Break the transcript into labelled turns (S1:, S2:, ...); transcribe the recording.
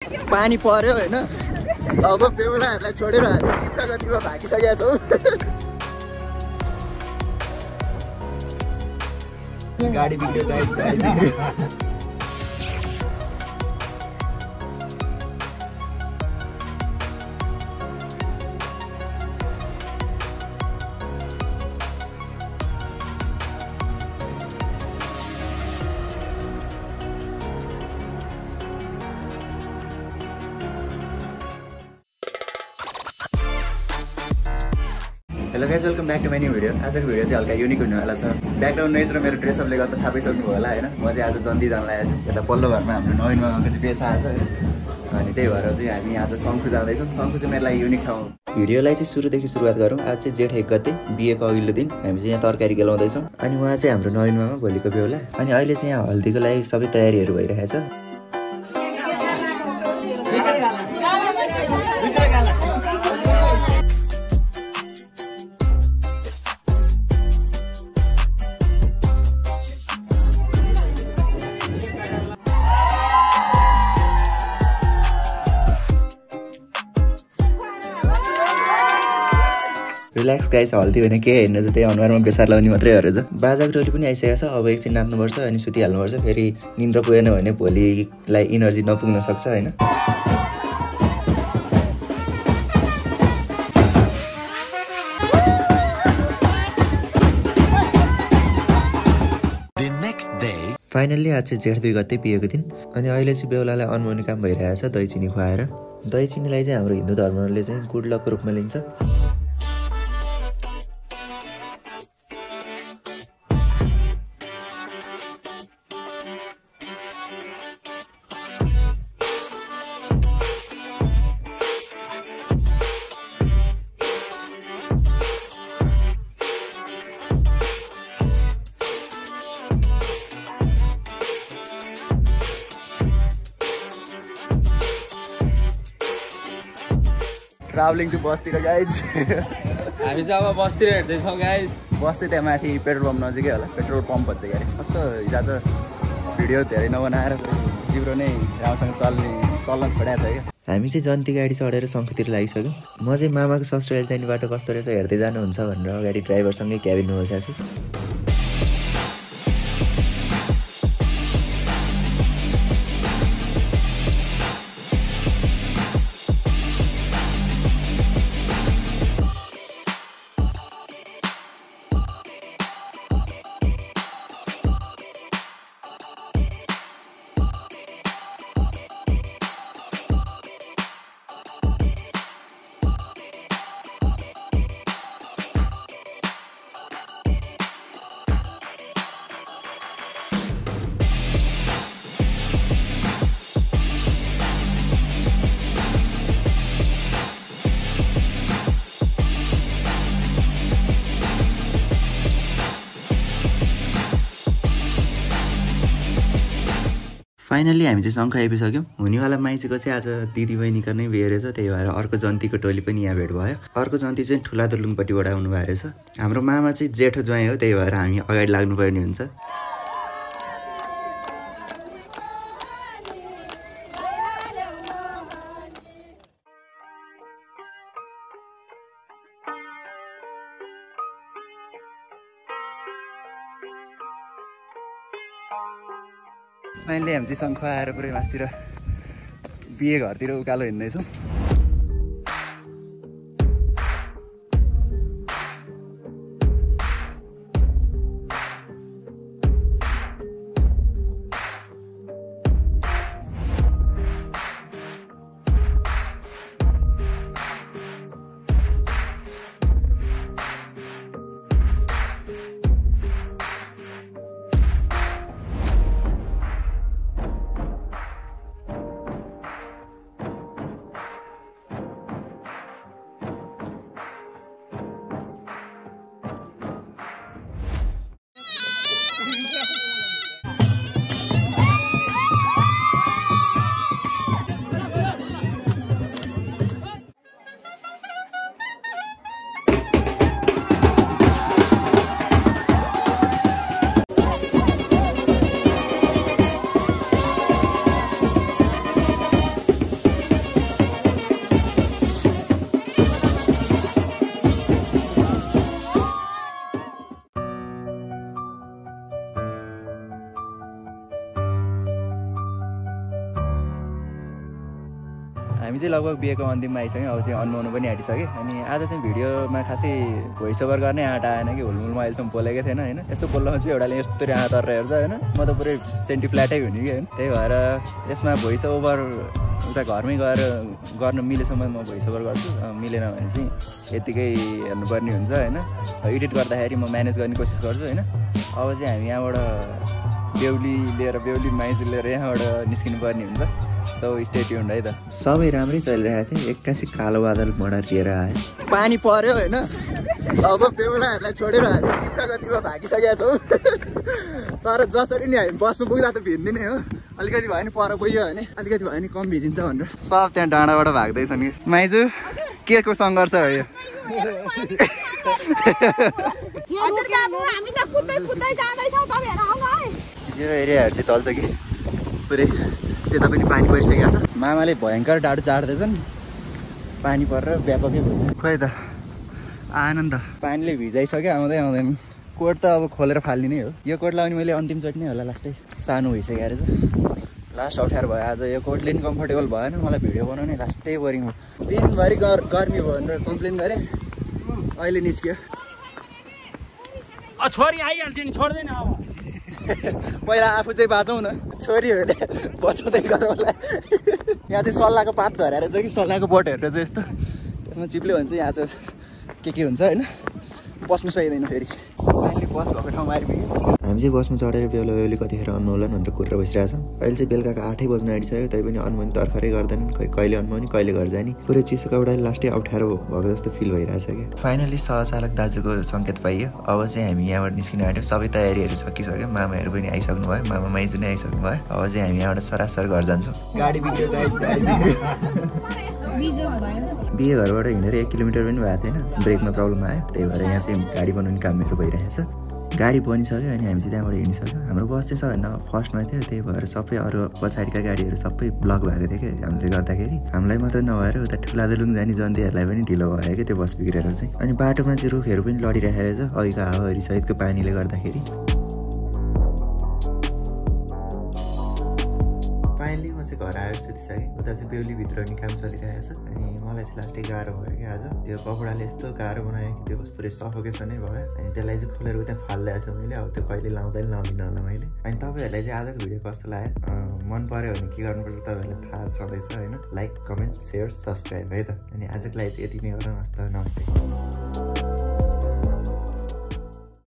S1: पानी पर्यो हैन अब बेहुलाहरूलाई छोडेर हामी चित्त गतिमा भागिसकेका छौँ गाडी बिग्रियो गाइस गाडी बिग्रियो hello guys welcome back to my new video आजको भिडियो चाहिँ हल्का युनिक हुनेवाला छ ब्याकग्राउन्ड नोइज र मेरो ड्रेसअपले गर्दा थाहा पाइसक्नु होला हैन म चाहिँ आज जन्ती जान लागेको छु यता पल्लो घरमा हाम्रो नवीन मामाको चाहिँ बेसा आछ अनि त्यही भएर चाहिँ हामी आज शङ्खु जाँदैछौँ शङ्खु चाहिँ मेरो लागि युनिक ठाउँ भिडियोलाई चाहिँ सुरुदेखि सुरुवात गरौँ आज चाहिँ जेठ 1 गते बिहेको अघिल्लो दिन हामी चाहिँ यहाँ तरकारी गेलाउँदैछौँ अनि उहाँ चाहिँ हाम्रो नवीन मामा भोलिको बेहुला अनि अहिले चाहिँ यहाँ हल्दीको लागि सबै तयारीहरू भइरहेछ रिल्याक्स गाइस हल्दी भने के हेर्नु चाहिँ त्यही अनुहारमा बेसार लाउने मात्रै हो रहेछ बाजाको टोली पनि आइसकेको छ अब एकछिन नाच्नुपर्छ अनि सुतिहाल्नुपर्छ फेरि निन्द्रा पुगेन भने भोलिलाई इनर्जी नपुग्न सक्छ हैन फाइनल्ली आज चाहिँ जेठ 2 गते बिहेको दिन अनि अहिले चाहिँ बेहुलालाई अनमोनी काम भइरहेछ दही चिनी खुवाएर दही चिनीलाई चाहिँ हाम्रो हिन्दू धर्मले चाहिँ गुड लकको रूपमा लिन्छ ट्राभलिङ टु बसतिर गाइज
S2: हामी चाहिँ अब बसतिर हिँड्दैछौँ गाइज
S1: बस चाहिँ त्यहाँ माथि पेट्रोल पम्प नजिकै होला पेट्रोल पम्प भन्छ क्यारे कस्तो हिजो त भिडियो धेरै नबनाएर जिब्रो नै राम्रोसँग चल्न छोडाएको छ क्या हामी चाहिँ जन्ती गाडी चढेर शङ्खुतिर लागिसक्यौँ म चाहिँ मामाको ससुराली जाने बाटो कस्तो रहेछ हेर्दै जानुहुन्छ भनेर अगाडि ड्राइभरसँगै क्याबिनमा बसेको छु फाइनल्ली हामी चाहिँ शङ्ख आइपुगिसक्यौँ हुनेवाला माइतीको चाहिँ आज दिदी बहिनीको नै बिहे रहेछ त्यही भएर अर्को जन्तीको टोली पनि यहाँ भेट भयो अर्को जन्ती चाहिँ ठुला दुर्लुङपट्टिबाट आउनु भएको रहेछ हाम्रो मामा चाहिँ जेठो ज्वाइँ हो त्यही भएर हामी अगाडि लाग्नुपर्ने हुन्छ फाइनली हामी चाहिँ शङ्ख आएर पुरै मासतिर बिहे घरतिर उकालो हिँड्दैछौँ हामी चाहिँ लगभग बिहेको अन्तिममा आइसक्यौँ अब चाहिँ अन्माउनु पनि आँटिसक्यो अनि आज चाहिँ भिडियोमा खासै भोइस ओभर गर्ने आँट आएन कि हुलमुलमा अहिलेसम्म बोलेकै थिएन होइन यस्तो बोल्नमा चाहिँ एउटाले यस्तरी आँट गरेर हेर्छ होइन म त पुरै सेन्टी फ्ल्याटै हुने कि होइन त्यही भएर यसमा भोइस ओभर उता घरमै गएर गर्न मिलेसम्म म भोइस ओभर गर्छु मिलेन भने चाहिँ यतिकै हेर्नुपर्ने हुन्छ होइन एडिट गर्दाखेरि म म्यानेज गर्ने कोसिस गर्छु होइन अब चाहिँ हामी यहाँबाट बेहुली माइज लिएर यहाँबाट निस्किनु पर्ने हुन्छ सो स्टे ट्युन्ड है त सबै राम्रै चलिरहेको थियो एक्कासी कालो बादल मोडा लिएर आयो पानी पर्यो होइन अब बेहुलाहरूलाई छोडेर हामी टिप्टा गतिमा भागिसकेका छौँ तर जसरी नि हामी बस्नु पुग्दा त भिज्दिनै हो अलिकति भयो नि पर गयो भने अलिकति भयो नि कम भिजिन्छ भनेर सब त्यहाँ डाँडाबाट भाग्दैछन् कि माइजू के को सङ्घर्ष हो यो यो एरियाहरू चाहिँ तल्छ कि पुरै त्यता पनि पानी परिसकेको छ मामाले भयङ्कर डाँडो चाड्दैछन् पानी परेर व्यापकै भयो खोइ त आएन नि त पानीले भिजाइसक्यो आउँदै आउँदैन कोट त अब खोलेर फाल्ने नै हो यो कोट लगाउने मैले अन्तिमचोटि नै होला लास्टै सानो भइसक्यो रहेछ लास्ट अप्ठ्यारो भयो आज यो कोटले नि कम्फर्टेबल भएन मलाई भिडियो बनाउने लास्टै बोरिङ भयो दिनभरि गर्मी भयो भनेर कम्प्लेन गरेँ अहिले निस्क्यो
S2: छोरी आइहाल्छ नि छोड्दैन अब
S1: पहिला आफू चाहिँ बाँचौँ न छोरी भने बचाउँदै गरौँ होला यहाँ चाहिँ सल्लाहको पात झरेर चाहिँ कि सल्लाहको बोटहरू चाहिँ यस्तो त्यसमा चिप्ल्यो भने चाहिँ यहाँ चाहिँ के हुन्छ होइन बस्नु सकिँदैन फेरि बस भएको ठाउँमा आइपुग्यो हामी चाहिँ बसमा चढेर बेहुली कतिखेर अन्माउला भनेर कुरेर बसिरहेछौँ अहिले चाहिँ बेलुकाको 8 बज्न आँटिसक्यो तैपनि अन्माउनु तर्खरै गर्दैनन् कहिले अन्माउने कहिले घर जाने पुरै चिसो कपडा लास्टै अप्ठ्यारो भएको जस्तो फिल भइरहेछ क्या फाइनली सहचालक दाजुको सङ्केत पाइयो अब चाहिँ हामी यहाँबाट निस्किन आँट्यौँ सबै तयारीहरू सकिसक्यो मामाहरू पनि आइसक्नु भयो मामा माइजू नै आइसक्नु भयो अब चाहिँ हामी यहाँबाट सरासर घर जान्छौँ गाडी बिग्रियो बिहे घरबाट हिँडेर 1 किलोमिटर पनि भएको थिएन ब्रेकमा प्रब्लम आयो त्यही भएर यहाँ चाहिँ गाडी बनाउने कामहरू भइरहेछ गाडी बनिसक्यो अनि हामी चाहिँ त्यहाँबाट हिँडिसक्यो हाम्रो बस चाहिँ सबभन्दा फर्स्टमा थियो त्यही भएर सबै अरू पछाडिका गाडीहरू सबै ब्लक भएको थियो कि हामीले गर्दाखेरि हामीलाई मात्रै नभएर उता ठुलादुलुङ जाने जन्तीहरूलाई पनि ढिलो भयो क्या त्यो बस बिग्रेर चाहिँ अनि बाटोमा चाहिँ रुखहरू पनि लडिरहेको रहेछ अघिको हावाहरू सहितको पानीले गर्दाखेरि फाइनली म चाहिँ घर आएर सुतिसकेँ उता चाहिँ बेहुलीभित्र नि काम चलिरहेको छ अनि मलाई चाहिँ लास्टै गाह्रो भयो कि आज त्यो कपडाले यस्तो गाह्रो बनायो कि त्यो पुरै सफोकेसनै भयो अनि त्यसलाई चाहिँ खोलेर उता फालिदिएको छु मैले अब त्यो कहिले लाउँदिनँ होला मैले अनि तपाईँहरूलाई चाहिँ आजको भिडियो कस्तो लाग्यो मन पऱ्यो भने के गर्नुपर्छ तपाईँहरूलाई थाहा छँदैछ होइन लाइक कमेन्ट सेयर सब्सक्राइब है त अनि आजको लागि चाहिँ यति नै गरौँ हस्त नमस्ते